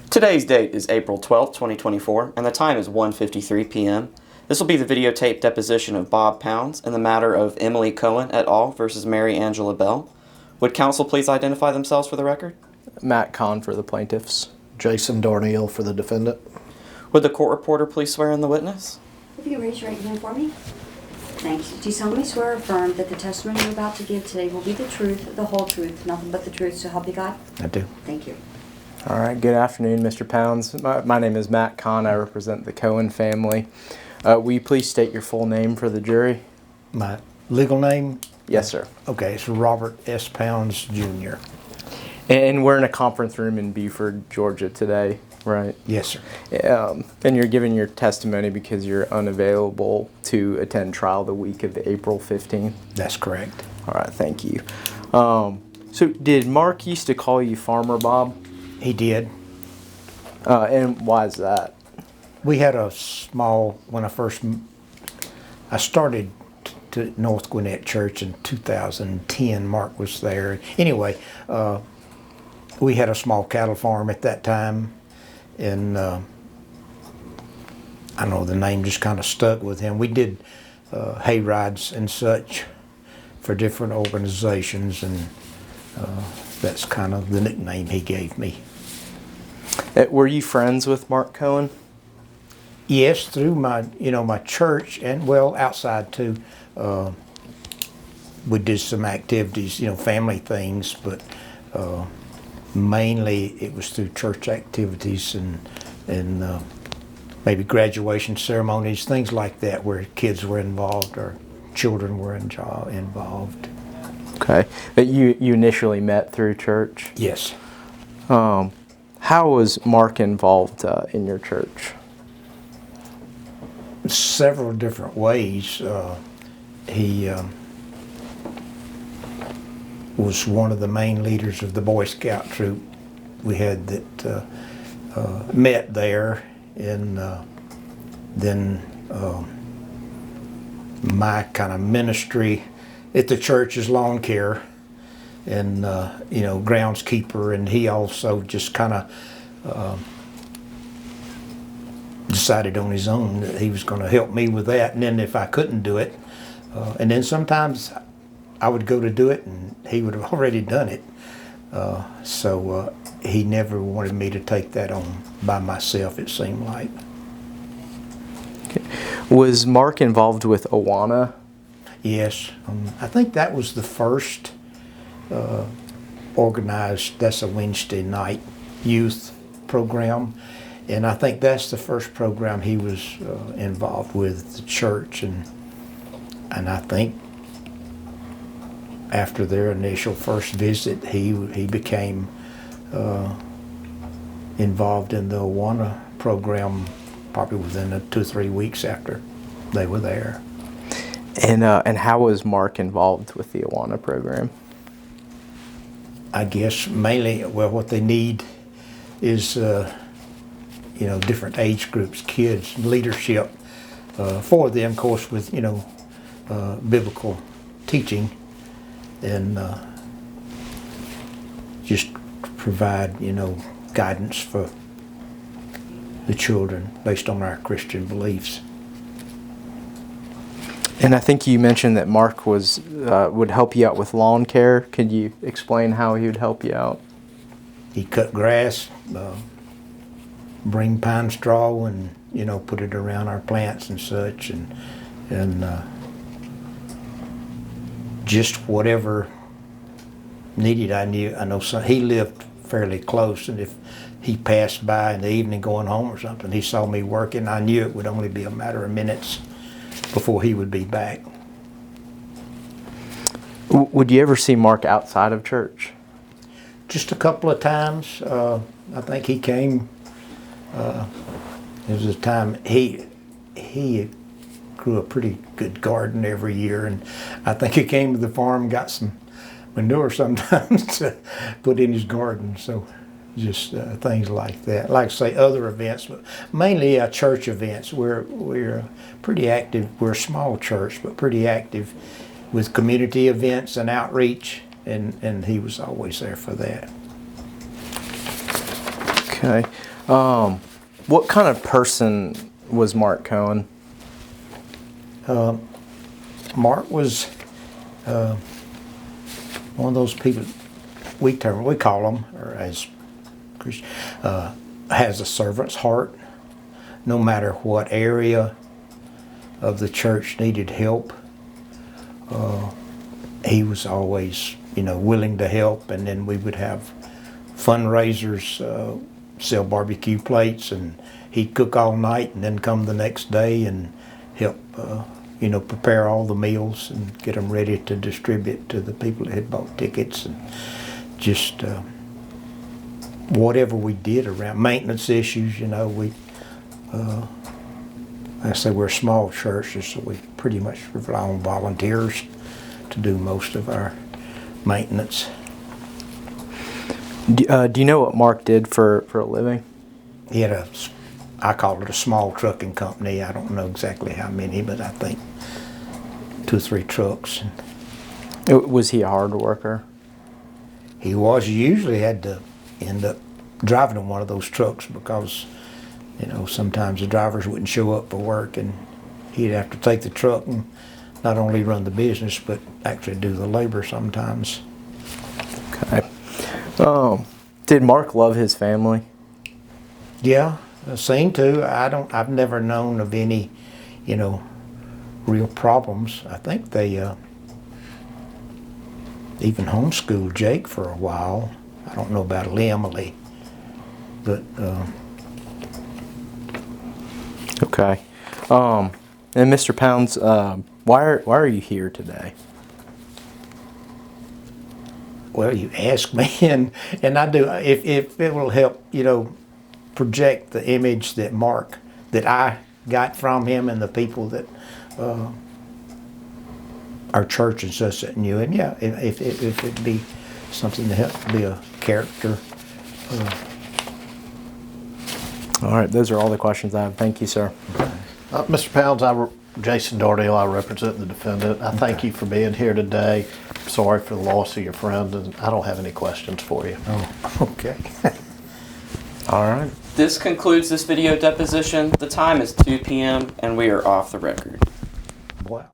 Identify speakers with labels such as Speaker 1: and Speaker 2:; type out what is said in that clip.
Speaker 1: Today's date is April 12th, 2024, and the time is 1:53 p.m. This will be the videotaped deposition of Bob Pounds in the matter of Emily Cohen et al. Versus Mary Angela Bell. Would counsel please identify themselves for the record?
Speaker 2: Matt Kahn for the plaintiffs.
Speaker 3: Jason Darnielle for the defendant.
Speaker 1: Would the court reporter please swear in the witness?
Speaker 4: If you raise your right hand for me. Thanks. Do you solemnly swear or affirm that the testimony you're about to give today will be the truth, the whole truth, nothing but the truth, so help you God?
Speaker 3: I do.
Speaker 4: Thank you.
Speaker 2: All right, good afternoon, Mr. Pounds. My name is Matt Kahn. I represent the Cohen family. Will you please state your full name for the jury?
Speaker 3: My legal name?
Speaker 2: Yes, sir.
Speaker 3: Okay, it's Robert S. Pounds, Jr.
Speaker 2: And we're in a conference room in Beaufort, Georgia today, right?
Speaker 3: Yes, sir.
Speaker 2: And you're giving your testimony because you're unavailable to attend trial the week of April 15th?
Speaker 3: That's correct.
Speaker 2: All right, thank you. So did Mark used to call you Farmer Bob?
Speaker 3: He did.
Speaker 2: And why is that?
Speaker 3: We had a small, I started to North Gwinnett Church in 2010. Mark was there. Anyway, we had a small cattle farm at that time, and I don't know, the name just kind of stuck with him. We did hay rides and such for different organizations, and that's kind of the nickname he gave me.
Speaker 2: Were you friends with Mark Cohen?
Speaker 3: Yes, through my church, and well, outside too. We did some activities, family things, but mainly it was through church activities and maybe graduation ceremonies, things like that, where kids were involved or children were involved.
Speaker 2: Okay, but you initially met through church?
Speaker 3: Yes.
Speaker 2: How was Mark involved in your church?
Speaker 3: Several different ways. He was one of the main leaders of the Boy Scout troop we had that met there, and then my kind of ministry at the church is lawn care and groundskeeper, and he also just kind of decided on his own that he was going to help me with that, and then if I couldn't do it, and then sometimes I would go to do it and he would have already done it, so he never wanted me to take that on by myself, it seemed like.
Speaker 2: Okay. Was Mark involved with Awana?
Speaker 3: Yes, I think that was the first organized, that's a Wednesday night youth program, and I think that's the first program he was involved with the church, and I think after their initial first visit, he became involved in the Awana program probably within 2 or 3 weeks after they were there.
Speaker 2: And how was Mark involved with the Awana program?
Speaker 3: I guess mainly, well, what they need is different age groups, kids, leadership for them, of course, with biblical teaching, and just provide guidance for the children based on our Christian beliefs.
Speaker 2: And I think you mentioned that Mark would help you out with lawn care. Could you explain how he would help you out?
Speaker 3: He'd cut grass, bring pine straw, and put it around our plants and such, and just whatever needed. I know he lived fairly close, and if he passed by in the evening going home or something, he saw me working, I knew it would only be a matter of minutes before he would be back.
Speaker 2: Would you ever see Mark outside of church?
Speaker 3: Just a couple of times. I think he came. There was a time he grew a pretty good garden every year, and I think he came to the farm and got some manure sometimes to put in his garden. So just things like that. Like I say, other events, but mainly church events. We're pretty active. We're a small church, but pretty active with community events and outreach, and he was always there for that.
Speaker 2: Okay. What kind of person was Mark Cohen?
Speaker 3: Mark was one of those people we call them, or as Christian, has a servant's heart. No matter what area of the church needed help, he was always, willing to help. And then we would have fundraisers, sell barbecue plates, and he'd cook all night and then come the next day and help, prepare all the meals and get them ready to distribute to the people that had bought tickets, and just whatever we did around maintenance issues, like I say, we're a small church, so we pretty much rely on volunteers to do most of our maintenance.
Speaker 2: Do you know what Mark did for a living?
Speaker 3: He had I call it a small trucking company. I don't know exactly how many, but I think 2 or 3 trucks.
Speaker 2: Was he a hard worker?
Speaker 3: He was. He usually had to end up driving in one of those trucks because, sometimes the drivers wouldn't show up for work, and he'd have to take the truck and not only run the business, but actually do the labor sometimes.
Speaker 2: Okay. Did Mark love his family?
Speaker 3: Yeah, seemed to. I've never known of any, real problems. I think they even homeschooled Jake for a while. I don't know about Emily, but
Speaker 2: okay. And Mr. Pounds, why are you here today?
Speaker 3: Well, you ask me, and I do. If it will help, project the image that I got from him and the people that our church and such that knew him. Yeah, if it'd be something to help be a character.
Speaker 2: All right, those are all the questions I have. Thank you, sir.
Speaker 5: Mr. Pounds, Jason Dardale, I represent the defendant. I thank you for being here today. Sorry for the loss of your friend, and I don't have any questions for you.
Speaker 3: Oh, okay.
Speaker 2: All right.
Speaker 1: This concludes this video deposition. The time is 2 p.m. and we are off the record.
Speaker 3: Wow.